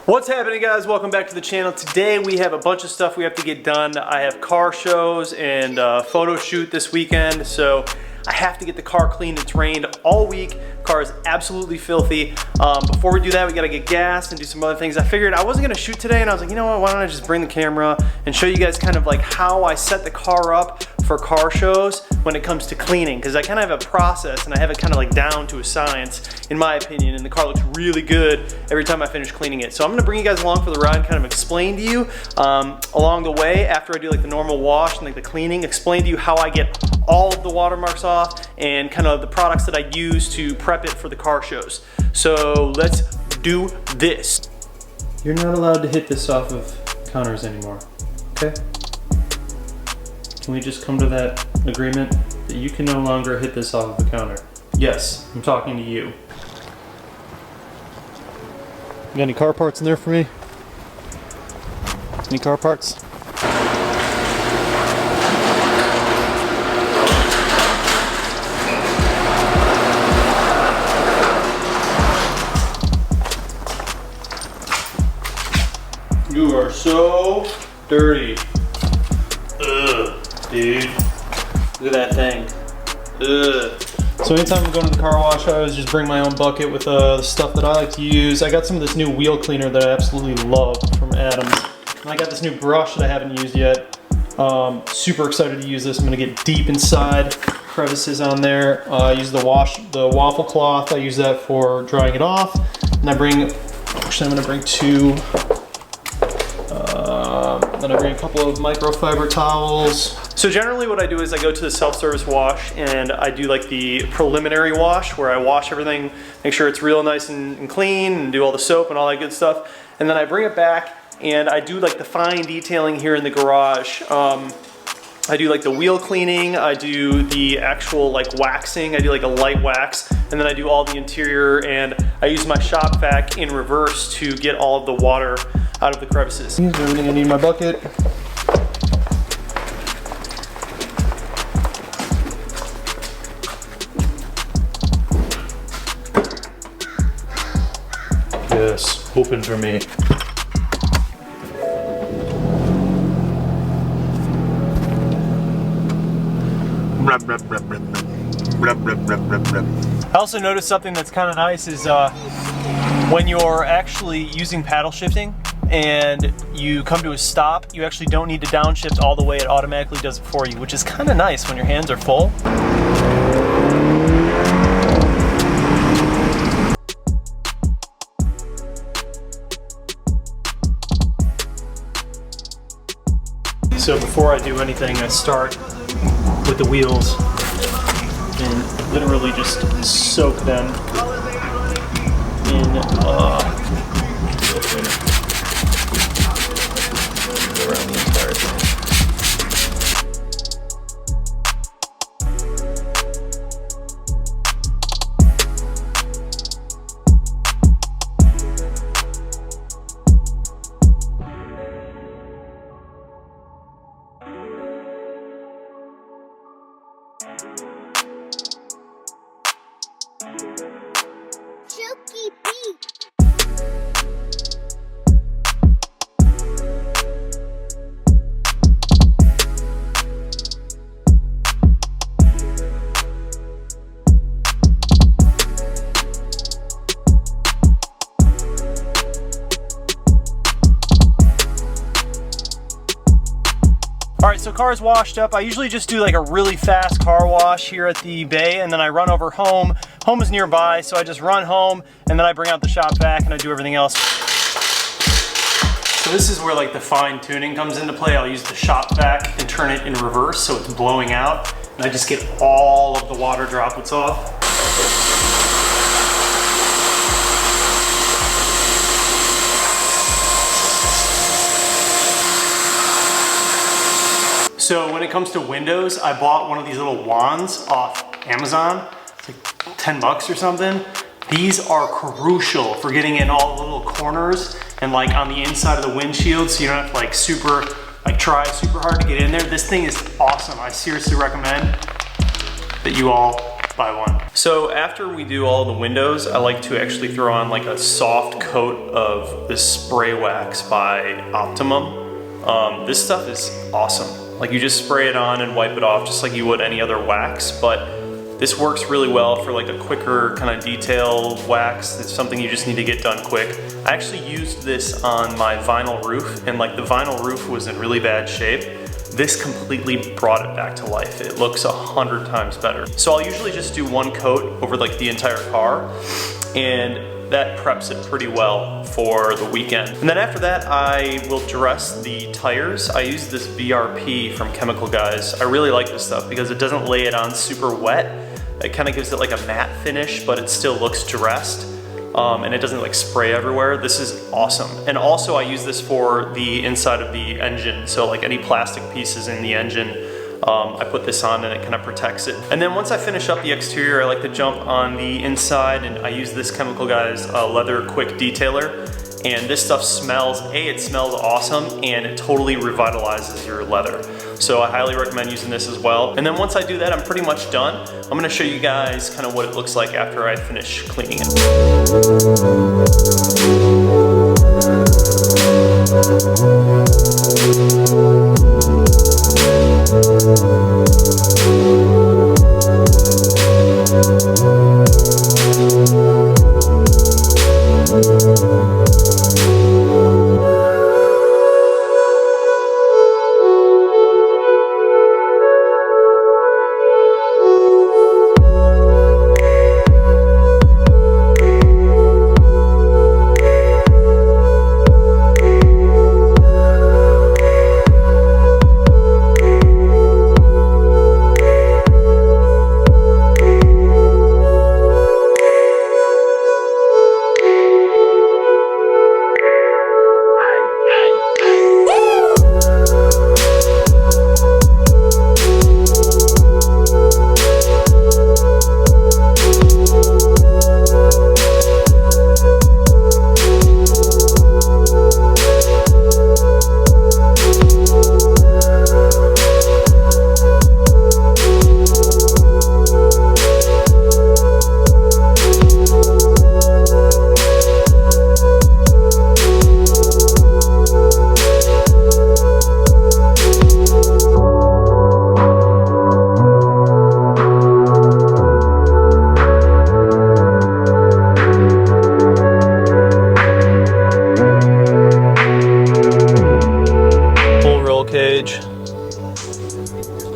What's happening, guys? Welcome back to the channel. Today we have a bunch of stuff we have to get done. I have car shows and a photo shoot this weekend, so I have to get the car cleaned. It's rained all week. Car is absolutely filthy. Before we do that, we gotta get gas and do some other things. I figured I wasn't gonna shoot today, and I was like, you know what, why don't I just bring the camera and show you guys kind of like how I set the car up for car shows when it comes to cleaning, because I kind of have a process and I have it kind of like down to a science, in my opinion, and the car looks really good every time I finish cleaning it. So I'm gonna bring you guys along for the ride and kind of explain to you along the way, after I do like the normal wash and like the cleaning, explain to you how I get all of the watermarks off and kind of the products that I use to prep it for the car shows. So let's do this. You're not allowed to hit this off of counters anymore, okay? Can we just come to that agreement that you can no longer hit this off of the counter? Yes, I'm talking to you. You got any car parts in there for me? Any car parts? You are so dirty. Ugh, dude. Look at that thing. Ugh. So anytime I'm going to the car wash, I always just bring my own bucket with the stuff that I like to use. I got some of this new wheel cleaner that I absolutely love from Adams. And I got this new brush that I haven't used yet. Super excited to use this. I'm gonna get deep inside crevices on there. I use the waffle cloth. I use that for drying it off. And I'm gonna bring two. Then I bring a couple of microfiber towels. So generally what I do is I go to the self-service wash and I do like the preliminary wash where I wash everything, make sure it's real nice and clean, and do all the soap and all that good stuff. And then I bring it back and I do like the fine detailing here in the garage. I do like the wheel cleaning, I do the actual like waxing, I do like a light wax, and then I do all the interior, and I use my shop vac in reverse to get all of the water out of the crevices. Here's everything I need in my bucket. Yes, open for me. I also noticed something that's kind of nice is when you're actually using paddle shifting and you come to a stop, you actually don't need to downshift all the way. It automatically does it for you, which is kind of nice when your hands are full. So before I do anything, I start with the wheels and literally just soak them in around the entire thing. Chooky beat. All right, so car's washed up. I usually just do like a really fast car wash here at the bay, and then I run over home. Home is nearby, so I just run home and then I bring out the shop vac and I do everything else. So this is where like the fine tuning comes into play. I'll use the shop vac and turn it in reverse so it's blowing out, and I just get all of the water droplets off. So when it comes to windows, I bought one of these little wands off Amazon. It's like 10 bucks or something. These are crucial for getting in all the little corners and like on the inside of the windshield, so you don't have to like try super hard to get in there. This thing is awesome. I seriously recommend that you all buy one. So after we do all the windows, I like to actually throw on like a soft coat of this spray wax by Optimum. This stuff is awesome. Like you just spray it on and wipe it off just like you would any other wax, but this works really well for like a quicker kind of detail wax. It's something you just need to get done quick. I actually used this on my vinyl roof, and like the vinyl roof was in really bad shape. This completely brought it back to life. It looks 100 times better. So I'll usually just do one coat over like the entire car, and that preps it pretty well for the weekend. And then after that, I will dress the tires. I use this BRP from Chemical Guys. I really like this stuff because it doesn't lay it on super wet. It kind of gives it like a matte finish, but it still looks dressed. And it doesn't like spray everywhere. This is awesome. And also I use this for the inside of the engine. So like any plastic pieces in the engine, I put this on and it kind of protects it. And then once I finish up the exterior, I like to jump on the inside, and I use this Chemical Guys leather quick detailer. And this stuff smells, it smells awesome, and it totally revitalizes your leather. So I highly recommend using this as well. And then once I do that, I'm pretty much done. I'm gonna show you guys kind of what it looks like after I finish cleaning it.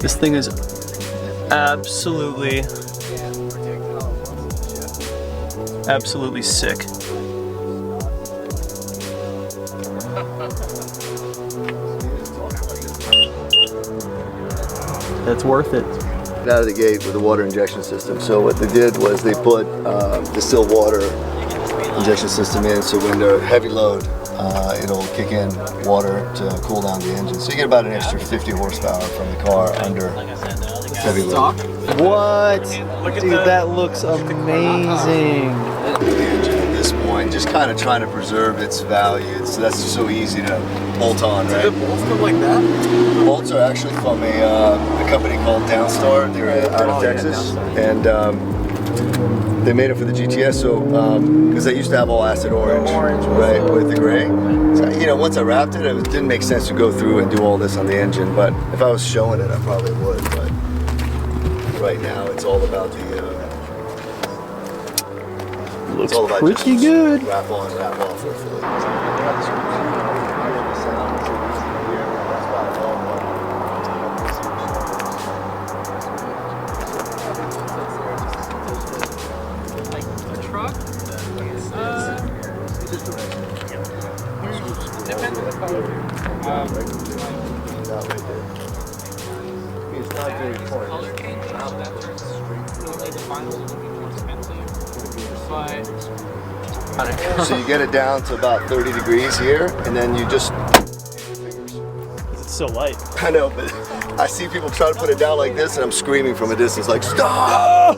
This thing is absolutely sick. That's worth it. Out of the gate with a water injection system. So what they did was they put distilled water injection system in, so when they're heavy load, it'll kick in water to cool down the engine. So you get about an extra 50 horsepower from the car under heavy load. What? Dude, that looks amazing. The engine at this point, just kind of trying to preserve its value. So that's so easy to bolt on, right? The bolts come like that? The bolts are actually from a company called Downstar. They're out of Texas, and they made it for the GTS. So because they used to have all acid orange, right, with the gray. So, you know, once I wrapped it, it didn't make sense to go through and do all this on the engine. But if I was showing it, I probably would. But right now, it's all about the. Looks it's all about pretty just good. Wrap on, wrap off, hopefully. It's not very important. Color change, that turns normally the final will be more expensive. But So you get it down to about 30 degrees here, and then you just. It's so light. I know, but I see people try to put it down like this, and I'm screaming from a distance, like, stop!